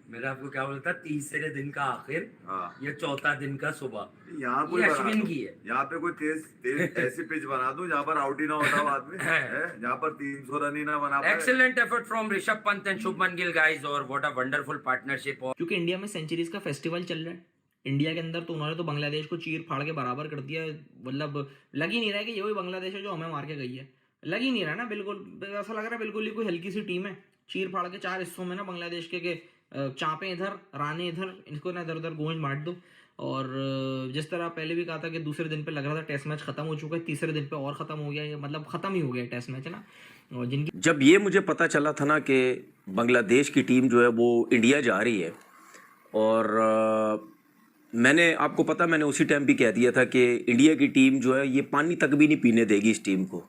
मेरा आपको क्या बोलता, तीसरे दिन का आखिर हाँ। या चौथा दिन का सुबह, यहाँ कोई ये बना अश्विन दो, की है। यहाँ पे कोई तेज तेज ऐसी पिच बना दो जहाँ पर आउट ही ना होता हो आदमी है, जहाँ पर 300 रन ही ना बना पाए। Excellent effort from Rishabh Pant and Shubman Gill, guys, और what a wonderful partnership. क्योंकि इंडिया में सेंचुरीज का फेस्टिवल चल रहा है। इंडिया के अंदर तो उन्होंने तो बांग्लादेश को चीर फाड़ के बराबर कर दिया। मतलब लग ही नहीं रहा है कि ये वही बांग्लादेश है जो हमें मार के गई है। लग ही नहीं रहा ना, बिल्कुल ऐसा लग रहा है बिल्कुल ही कोई हल्की सी टीम है। चीर फाड़ के 4 हिस्सों में ना बांग्लादेश के चापे इधर, राने इधर, इनको ना इधर उधर गोंज बांट दो। और जिस तरह पहले भी कहा था कि दूसरे दिन पे लग रहा था टेस्ट मैच खत्म हो चुका है, तीसरे दिन पे और खत्म हो गया, ये मतलब खत्म ही हो गया टेस्ट मैच है ना। और जिनकी जब ये मुझे पता चला था ना कि बांग्लादेश की टीम जो है वो इंडिया जा रही है, और मैंने आपको पता, मैंने उसी टाइम भी कह दिया था कि इंडिया की टीम जो है ये पानी तक भी नहीं पीने देगी इस टीम को,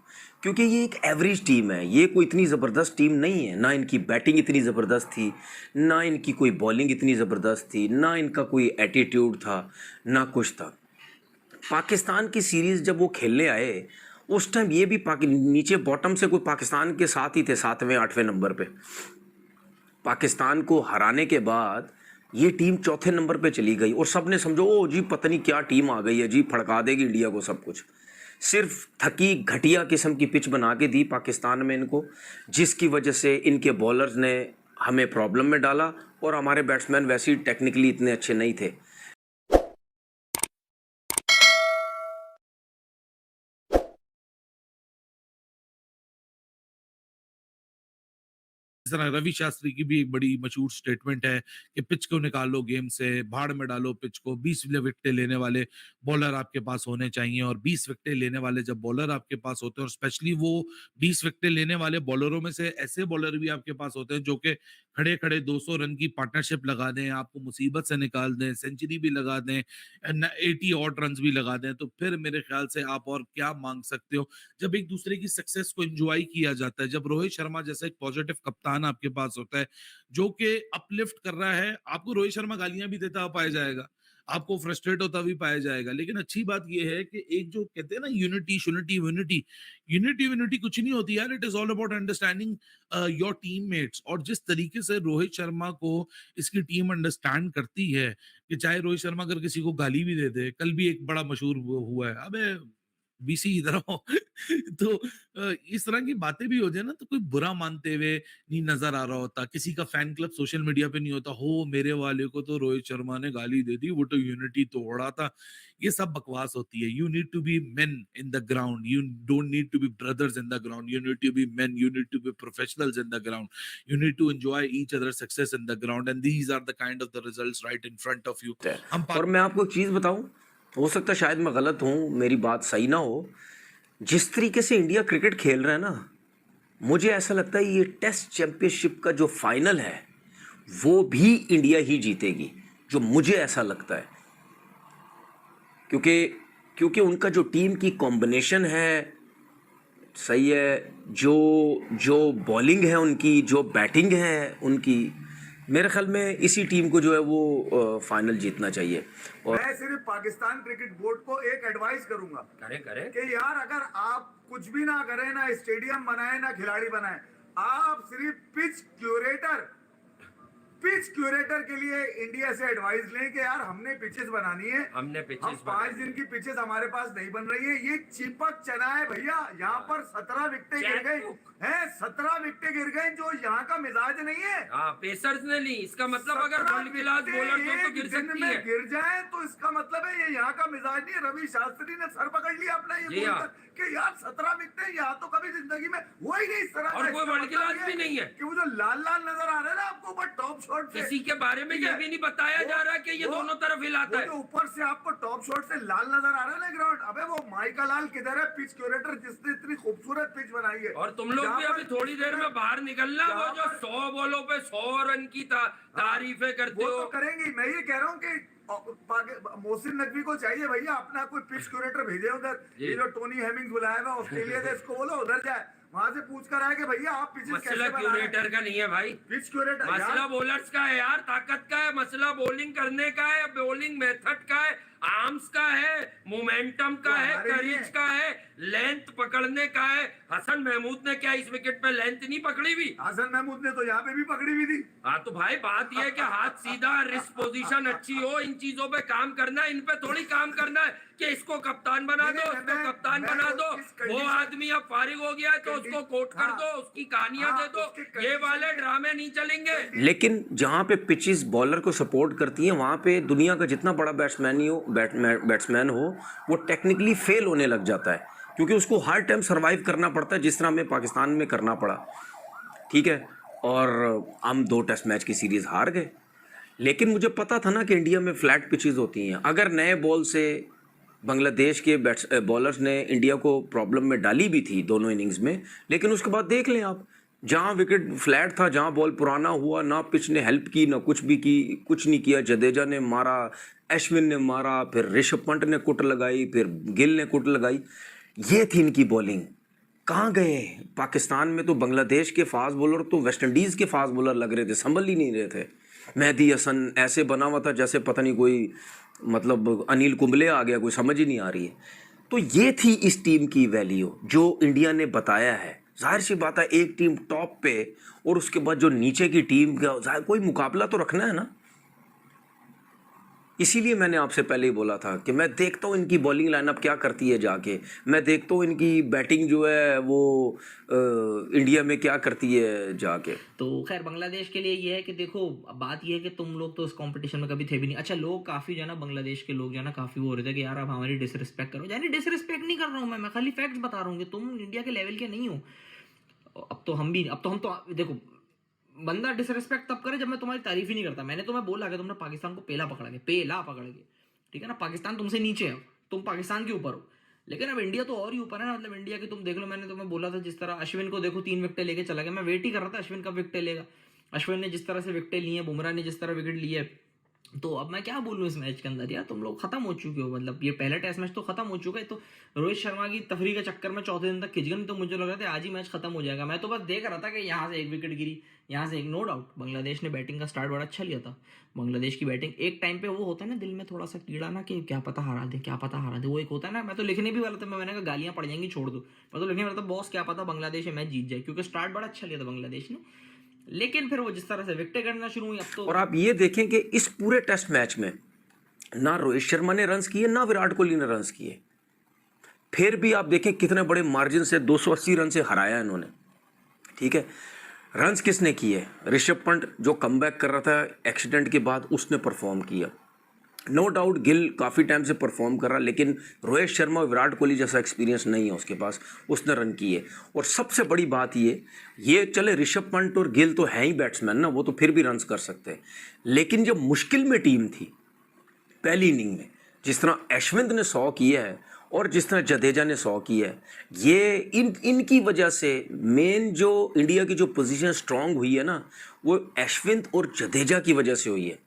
क्योंकि ये एक एवरेज टीम है। ये कोई इतनी ज़बरदस्त टीम नहीं है, ना इनकी बैटिंग इतनी ज़बरदस्त थी, ना इनकी कोई बॉलिंग इतनी ज़बरदस्त थी, ना इनका कोई एटीट्यूड था, ना कुछ था। पाकिस्तान की सीरीज़ जब वो खेलने आए उस टाइम ये भी नीचे बॉटम से कोई पाकिस्तान के साथ ही थे, 7वें 8वें नंबर पे। पाकिस्तान को हराने के बाद ये टीम चौथे नंबर पे चली गई और सब ने समझो ओ जी पता नहीं क्या टीम आ गई है जी, फड़का देगी इंडिया को सब कुछ। सिर्फ थकी घटिया किस्म की पिच बना के दी पाकिस्तान में इनको, जिसकी वजह से इनके बॉलर्स ने हमें प्रॉब्लम में डाला, और हमारे बैट्समैन वैसे ही टेक्निकली इतने अच्छे नहीं थे। इस तरह रवि शास्त्री की भी एक बड़ी मशहूर स्टेटमेंट है कि पिच को निकालो गेम से, भाड़ में डालो पिच को। 20 विकेटें लेने वाले बॉलर आपके पास होने चाहिए, और 20 विकेटें लेने वाले जब बॉलर आपके पास होते हैं, और स्पेशली वो 20 विकेटें लेने वाले बॉलरों में से ऐसे बॉलर भी आपके पास होते हैं जो कि खड़े खड़े 200 रन की पार्टनरशिप लगा दें, आपको मुसीबत से निकाल दें, सेंचुरी भी लगा दें, 80 और रन भी लगा दें, तो फिर मेरे ख्याल से आप और क्या मांग सकते हो। जब एक दूसरे की सक्सेस को एंजॉय किया जाता है, जब रोहित शर्मा जैसा एक पॉजिटिव कप्तान आपके पास होता है जो कि अपलिफ्ट कर रहा है, आपको रोहित शर्मा गालियां भी देता पाया जाएगा, आपको फ्रस्ट्रेट होता भी पाया जाएगा, लेकिन अच्छी बात यह है कि एक जो कहते हैं ना unity unity unity unity unity कुछ नहीं होती यार। It is all about understanding your teammates, और जिस तरीके से रोहित शर्मा को इसकी टीम अंडरस्टैंड करती है कि चाहे रोहित शर्मा अगर किसी को गाली भी दे दे, कल भी एक बड़ा मशहूर हुआ है, अबे बीसी इधर आओ तो इस तरह की बातें भी हो जाए ना, तो कोई बुरा मानते हुए नहीं नजर आ रहा होता। किसी का फैन क्लब सोशल मीडिया पे नहीं होता, हो मेरे वाले को तो रोहित शर्मा ने गाली दे दी, वो तो यूनिटी तोड़ा था। ये सब बकवास होती है। You need to be men in the ground, you don't need to be brothers in the ground, you need to be men, you need to be professionals in the ground, you need to enjoy each other success in the ground, and these are the kind of the results right in front of you. और मैं आपको एक चीज़ बताऊं, हो सकता है शायद मैं गलत हूं, मेरी बात सही ना हो, जिस तरीके से इंडिया क्रिकेट खेल रहा है ना, मुझे ऐसा लगता है ये टेस्ट चैंपियनशिप का जो फाइनल है वो भी इंडिया ही जीतेगी, जो मुझे ऐसा लगता है। क्योंकि क्योंकि उनका जो टीम की कॉम्बिनेशन है सही है, जो जो बॉलिंग है उनकी, जो बैटिंग है उनकी, मेरे ख्याल में इसी टीम को जो है वो फाइनल जीतना चाहिए। और मैं सिर्फ पाकिस्तान क्रिकेट बोर्ड को एक एडवाइस करूंगा, करे कि यार अगर आप कुछ भी ना करें, ना स्टेडियम बनाए ना खिलाड़ी बनाए, आप सिर्फ पिच क्यूरेटर के लिए इंडिया से एडवाइस लें कि यार हमने पिचेस बनानी है, हमने हम पिचेस 5 दिन की पिचेस हमारे पास नहीं बन रही है। ये चिपक चना है भैया, यहाँ पर 17 विकेटें गिर गई हैं, 17 विकेटें गिर गई, जो यहाँ का मिजाज नहीं है। हाँ, पेसर्स ने ली, इसका मतलब अगर वर्ल्ड क्लास बॉलर तो गिर सकती है, गिर जाए तो इसका मतलब है ये यहाँ का मिजाज नहीं है। रवि शास्त्री ने सर पकड़ लिया अपना, ये बोलकर कि यार 17 विकेटें यहाँ तो कभी जिंदगी में हुआ ही नहीं इस तरह, और कोई वर्ल्ड क्लास भी नहीं है कि वो जो लाल लाल नजर आ रहा है ना आपको ऊपर टॉप शॉट से, किसी के बारे में ये भी नहीं बताया जा रहा कि ये दोनों तरफ हिलाता है। ऊपर से आपको टॉप शॉट से लाल नजर आ रहा है ना ग्राउंड, अबे वो माइका लाल किधर है, पिच क्यूरेटर जिसने इतनी खूबसूरत पिच बनाई है। और तुम लोग भी अभी थोड़ी देर में बाहर निकलना, वो जो 100 बॉलों पे 100 रन की तारीफें करते हो, वो तो करेंगे। मैं ये कह रहा हूँ कि मोहसिन नकवी को चाहिए भैया अपना कोई पिच क्यूरेटर भेजे उधर, ये जो टोनी हेमिंग्स बुलाया हुआ ऑस्ट्रेलिया से, इसको बोलो उधर जाए, वहां से पूछ कर आए कि भैया आप पिचेस कैसे बना रहे हैं। क्यूरेटर का नहीं है भाई, पिच क्यूरेटर मसला बॉलर्स का है यार, ताकत का है, मसला बॉलिंग करने का है, बॉलिंग मेथड का है, आर्म्स का है, मोमेंटम का है, हमारे लिए करेज का है, लेंथ पकड़ने का है। हसन महमूद ने क्या इस विकेट पे लेंथ नहीं पकड़ी हुई? हसन महमूद ने तो यहाँ पे भी पकड़ी हुई थी। हाँ तो भाई बात यह है कि हाथ सीधा, रिस्ट पोजीशन अच्छी हो, इन चीजों पे काम करना है, इन पे थोड़ी काम करना है कि इसको कप्तान बना दो, नहीं, उसको मैं- कप्तान मैं बना तो दो। इस वो condition- आदमी अब फारिग हो गया है तो उसको कोट कर दो, उसकी कहानियां हाँ, दे दो। उसकी ये condition वाले में- ड्रामे नहीं चलेंगे। लेकिन जहाँ पे पिचेस बॉलर को सपोर्ट करती हैं वहाँ पे दुनिया का जितना बड़ा बैट्समैन हो वो टेक्निकली फेल होने लग जाता है, क्योंकि उसको हर टाइम सर्वाइव करना पड़ता है, जिस तरह हमें पाकिस्तान में करना पड़ा। ठीक है, और हम 2 टेस्ट मैच की सीरीज़ हार गए। लेकिन मुझे पता था ना कि इंडिया में फ्लैट पिचेस होती हैं। अगर नए बॉल से बांग्लादेश के बॉलर्स ने इंडिया को प्रॉब्लम में डाली भी थी दोनों इनिंग्स में, लेकिन उसके बाद देख लें आप, जहाँ विकेट फ्लैट था, जहाँ बॉल पुराना हुआ, ना पिच ने हेल्प की, ना कुछ भी की, कुछ नहीं किया। जडेजा ने मारा, अश्विन ने मारा, फिर ऋषभ पंत ने कुट लगाई, फिर गिल ने कुट लगाई। ये थी इनकी बॉलिंग। कहाँ गए? पाकिस्तान में तो बांग्लादेश के फास्ट बॉलर तो वेस्ट इंडीज़ के फास्ट बॉलर लग रहे थे, संभल ही नहीं रहे थे। मेहदी हसन ऐसे बना हुआ था जैसे पता नहीं कोई मतलब अनिल कुंबले आ गया, कोई समझ ही नहीं आ रही है। तो ये थी इस टीम की वैल्यू जो इंडिया ने बताया है। जाहिर सी बात है, एक टीम टॉप पे और उसके बाद जो नीचे की टीम का कोई मुकाबला तो रखना है ना। इसीलिए मैंने आपसे पहले ही बोला था कि मैं देखता हूँ इनकी बॉलिंग लाइनअप क्या करती है जाके, मैं देखता हूँ इनकी बैटिंग जो है वो इंडिया में क्या करती है जाके। तो खैर बांग्लादेश के लिए ये है कि देखो, अब बात ये है कि तुम लोग तो इस कंपटीशन में कभी थे भी नहीं। अच्छा, लोग काफ़ी जो है ना, बांग्लादेश के लोग जो है ना काफ़ी वो हो रहे थे कि यार आप हमारी डिसरिस्पेक्ट करो। यानी डिसरिस्पेक्ट नहीं कर रहा हूँ मैं खाली फैक्ट्स बता रहा हूँ कि तुम इंडिया के लेवल के नहीं हो। अब तो हम देखो, बंदा डिसरिस्पेक्ट तब करे जब मैं तुम्हारी तारीफ ही नहीं करता। मैंने तुम्हें बोला कि तुमने पाकिस्तान को पेला पकड़ के, ठीक है ना। पाकिस्तान तुमसे नीचे है, तुम पाकिस्तान के ऊपर हो, लेकिन अब इंडिया तो और ही ऊपर है ना। मतलब इंडिया की तुम देख लो, मैंने तुम्हें बोला था जिस तरह अश्विन को देखो 3 विकेटें लेके चला गया। मैं वेट ही कर रहा था अश्विन का विकेट लेगा। अश्विन ने जिस तरह से विकेटें ली हैं, बुमराह ने जिस तरह विकेट लिए, तो अब मैं क्या बोलूँ इस मैच के अंदर यार, तुम लोग खत्म हो चुके हो। मतलब ये पहला टेस्ट मैच तो खत्म हो चुका है। तो रोहित शर्मा की तफरी के चक्कर में चौथे दिन तक खिंच गए, तो मुझे लग रहा था आज ही मैच खत्म हो जाएगा। मैं तो बस देख रहा था कि यहाँ से एक विकेट गिरी, यहाँ से एक। नो डाउट बांग्लादेश ने बैटिंग का स्टार्ट बड़ा अच्छा लिया था। बांग्लादेश की बैटिंग एक टाइम पे वो होता है ना, दिल में थोड़ा सा कीड़ा ना कि क्या पता हरा दे, वो एक होता है ना। मैं तो लिखने भी वाला था, मैंने कहा गालियाँ पड़ जाएंगी, छोड़ दो। मैं तो लिखने वाला था बॉस क्या पता बांग्लादेश ये मैच जीत जाए, क्योंकि स्टार्ट बड़ा अच्छा लिया था बांग्लादेश ने। लेकिन फिर वो जिस तरह से विकेटें करना शुरू हुई, अब तो और आप ये देखें कि इस पूरे टेस्ट मैच में ना रोहित शर्मा ने रन्स किए, ना विराट कोहली ने रन्स किए। फिर भी आप देखें कितने बड़े मार्जिन से 280 रन से हराया इन्होंने। ठीक है, रन्स किसने किए? ऋषभ पंत जो कमबैक कर रहा था एक्सीडेंट के बाद, उसने परफॉर्म किया। नो डाउट गिल काफ़ी टाइम से परफॉर्म कर रहा, लेकिन रोहित शर्मा और विराट कोहली जैसा एक्सपीरियंस नहीं है उसके पास, उसने रन किए। और सबसे बड़ी बात ये चले ऋषभ पंत और गिल तो हैं ही बैट्समैन ना, वो तो फिर भी रन्स कर सकते हैं। लेकिन जब मुश्किल में टीम थी पहली इनिंग में, जिस तरह अश्विन ने 100 किया है और जिस तरह जडेजा ने 100 किया है, ये इनकी वजह से मेन जो इंडिया की जो पोजीशन स्ट्रांग हुई है ना, वो अश्विन और जडेजा की वजह से हुई है।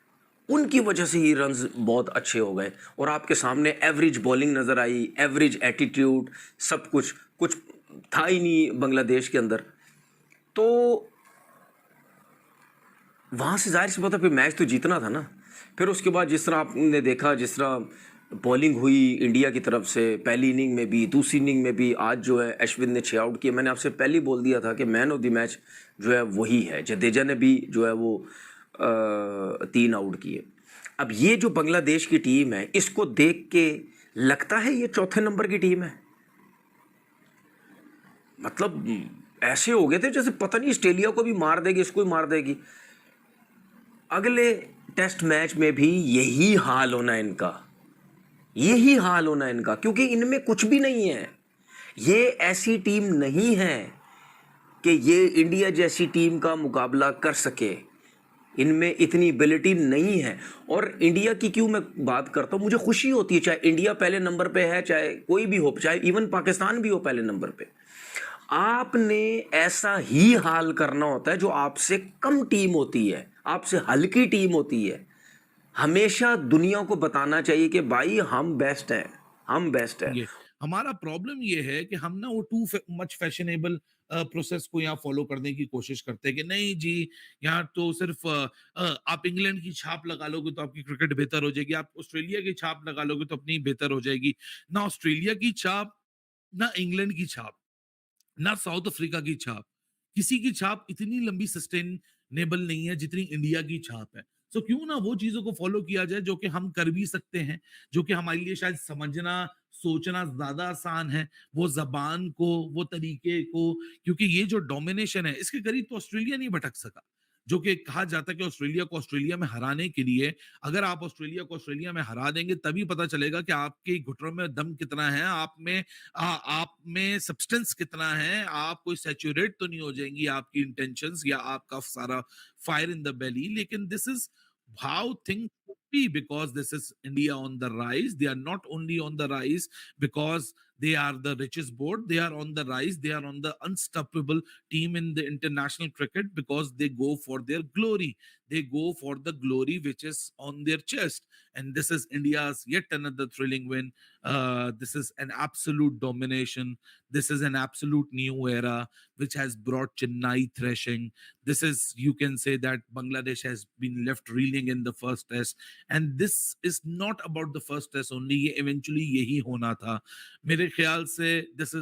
उनकी वजह से ये रन्स बहुत अच्छे हो गए और आपके सामने एवरेज बॉलिंग नज़र आई, एवरेज एटीट्यूड, सब कुछ था ही नहीं बांग्लादेश के अंदर। तो वहाँ से जाहिर सी बात है फिर मैच तो जीतना था ना। फिर उसके बाद जिस तरह आपने देखा, जिस तरह बॉलिंग हुई इंडिया की तरफ से पहली इनिंग में भी, दूसरी इनिंग में भी, आज जो है अश्विन ने 6 आउट किए। मैंने आपसे पहले ही बोल दिया था कि मैन ऑफ द मैच जो है वही है। जडेजा ने भी जो है वो 3 आउट किए। अब ये जो बांग्लादेश की टीम है, इसको देख के लगता है ये चौथे नंबर की टीम है। मतलब ऐसे हो गए थे जैसे पता नहीं ऑस्ट्रेलिया को भी मार देगी, इसको भी मार देगी। अगले टेस्ट मैच में भी यही हाल होना इनका, यही हाल होना इनका, क्योंकि इनमें कुछ भी नहीं है। ये ऐसी टीम नहीं है कि ये इंडिया जैसी टीम का मुकाबला कर सके। इनमें इतनी एबिलिटी नहीं है। और इंडिया की क्यों मैं बात करता हूँ, मुझे खुशी होती है चाहे इंडिया पहले नंबर पे है, चाहे कोई भी हो, चाहे इवन पाकिस्तान भी हो पहले नंबर पे। आपने ऐसा ही हाल करना होता है जो आपसे कम टीम होती है, आपसे हल्की टीम होती है। हमेशा दुनिया को बताना चाहिए कि भाई हम बेस्ट हैं, हम बेस्ट हैं। ये हमारा प्रॉब्लम ये है कि हम ना वो टू मच फैशनेबल प्रोसेस को यहाँ फॉलो करने की कोशिश करते हैं कि नहीं जी, यहाँ तो सिर्फ आप इंग्लैंड की छाप लगा लोगे तो आपकी क्रिकेट बेहतर हो जाएगी, आप ऑस्ट्रेलिया की छाप लगा लोगे तो अपनी बेहतर हो जाएगी। ना ऑस्ट्रेलिया की छाप, ना इंग्लैंड की छाप, ना साउथ अफ्रीका की छाप, किसी की छाप इतनी लंबी सस्टेनेबल नहीं है जितनी इंडिया की छाप है। सो क्यों ना वो चीजों को फॉलो किया जाए जो कि हम कर भी सकते हैं, जो कि हमारे लिए शायद समझना, सोचना ज्यादा आसान है, वो जबान को, वो तरीके को, क्योंकि ये जो डोमिनेशन है इसके करीब तो ऑस्ट्रेलिया नहीं भटक सका। जो कि कहा जाता है कि ऑस्ट्रेलिया को ऑस्ट्रेलिया में हराने के लिए, अगर आप ऑस्ट्रेलिया को ऑस्ट्रेलिया में हरा देंगे तभी पता चलेगा कि आपके घुटनों में दम कितना है, आप में सब्सटेंस कितना है, आप कोई सैचुरेट तो नहीं हो जाएंगी आपकी इंटेंशंस या आपका सारा फायर इन द बेली। लेकिन this is how things could be, because this is India on the rise. They are not only on the rise because they are the richest board, they are on the rise, they are on the unstoppable team in the international cricket because they go for their glory. They go for the glory which is on their chest. And this is India's yet another thrilling win. This is an absolute domination. This is an absolute new era which has brought Chennai threshing. This is, you can say that Bangladesh has been left reeling in the first test, and this is not about the first test only. ये eventually यही होना था मेरे ख्याल से। this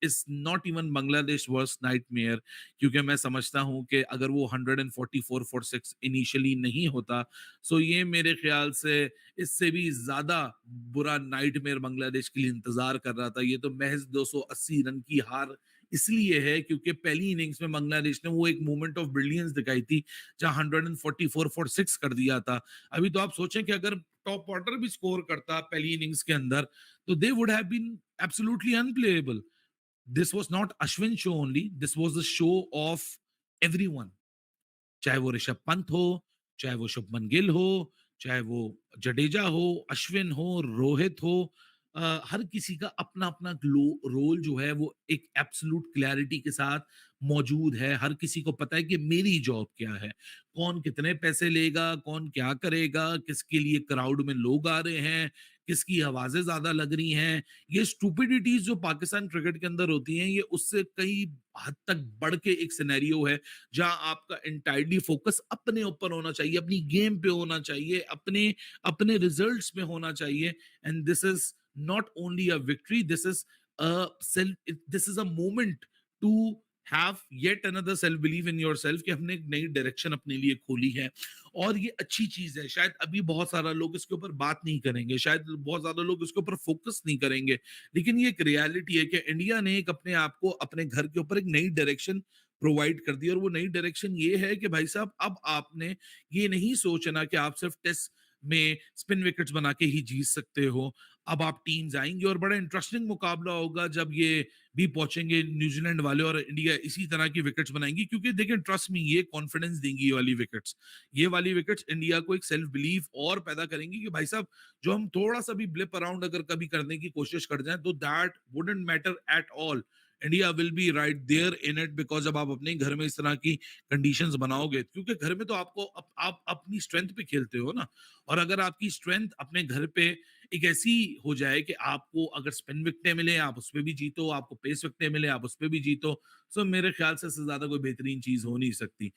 is not even Bangladesh worst nightmare, क्योंकि मैं समझता हूँ कि अगर वो 144 for 6 इनिशियली नहीं होता, सो ये मेरे ख्याल से इससे भी ज्यादा बुरा नाइटमेयर बांग्लादेश के लिए इंतजार कर रहा था। ये तो महज 280 रन की हार इसलिए है क्योंकि पहली इनिंग्स में बांग्लादेश ने वो एक मोमेंट ऑफ ब्रिलियंस दिखाई थी जहां 144 फॉर 6 कर दिया था। अभी तो आप सोचें कि अगर टॉप ऑर्डर भी स्कोर करता पहली इनिंग्स के अंदर तो they would have been absolutely unplayable. This was not Ashwin show only, this was the show of everyone, चाहे वो ऋषभ पंत हो, चाहे वो शुभमन गिल हो, चाहे वो जडेजा हो, अश्विन हो, रोहित हो, हर किसी का अपना अपना रोल जो है वो एक एब्सोल्यूट क्लैरिटी के साथ मौजूद है। हर किसी को पता है कि मेरी जॉब क्या है, कौन कितने पैसे लेगा, कौन क्या करेगा, किसके लिए क्राउड में लोग आ रहे हैं, किसकी आवाजें ज्यादा लग रही हैं। ये स्टूपिडिटीज जो पाकिस्तान क्रिकेट के अंदर होती हैं, ये उससे कई हद तक बढ़ के एक सिनेरियो है जहां आपका एंटायरली फोकस अपने ऊपर होना चाहिए, अपनी गेम पे होना चाहिए, अपने अपने रिजल्ट्स पे होना चाहिए। And this is not only a victory, this is a moment to have yet another self belief in yourself कि हमने एक नई डायरेक्शन अपने लिए खोली है। और ये अच्छी चीज है। शायद अभी बहुत सारा लोग इसके ऊपर बात नहीं करेंगे, शायद बहुत ज्यादा लोग इसके ऊपर फोकस नहीं करेंगे, लेकिन ये एक रियलिटी है कि इंडिया ने एक अपने आप को अपने घर के ऊपर एक नई डायरेक्शन प्रोवाइड कर दी। और वो नई डायरेक्शन ये है कि भाई साहब अब आपने ये नहीं सोचना कि आप सिर्फ टेस्ट में स्पिन विकेट्स बना के ही जीत सकते हो। अब आप टीम्स आएंगे और बड़ा इंटरेस्टिंग मुकाबला होगा जब ये भी पहुंचेंगे न्यूजीलैंड वाले और इंडिया इसी तरह की विकेट्स बनाएंगी, क्योंकि देखिए ट्रस्ट मी ये कॉन्फिडेंस देंगी ये वाली विकेट्स इंडिया को एक सेल्फ बिलीव और पैदा करेंगी कि भाई साहब जो हम थोड़ा सा भी ब्लिप अराउंड अगर कभी करने की कोशिश कर जाए तो that wouldn't matter at all, India will be right there in it. Because जब आप अपने घर में इस तरह की कंडीशंस बनाओगे, क्योंकि घर में तो आपको आप अपनी स्ट्रेंथ पे खेलते हो ना, और अगर आपकी स्ट्रेंथ अपने घर पे एक ऐसी हो जाए कि आपको अगर स्पिन विकेटें मिले आप उस पर भी जीतो, आपको पेस विकेटें मिले आप उस पर भी जीतो, सो मेरे ख्याल से इससे ज्यादा कोई बेहतरीन चीज हो नहीं सकती।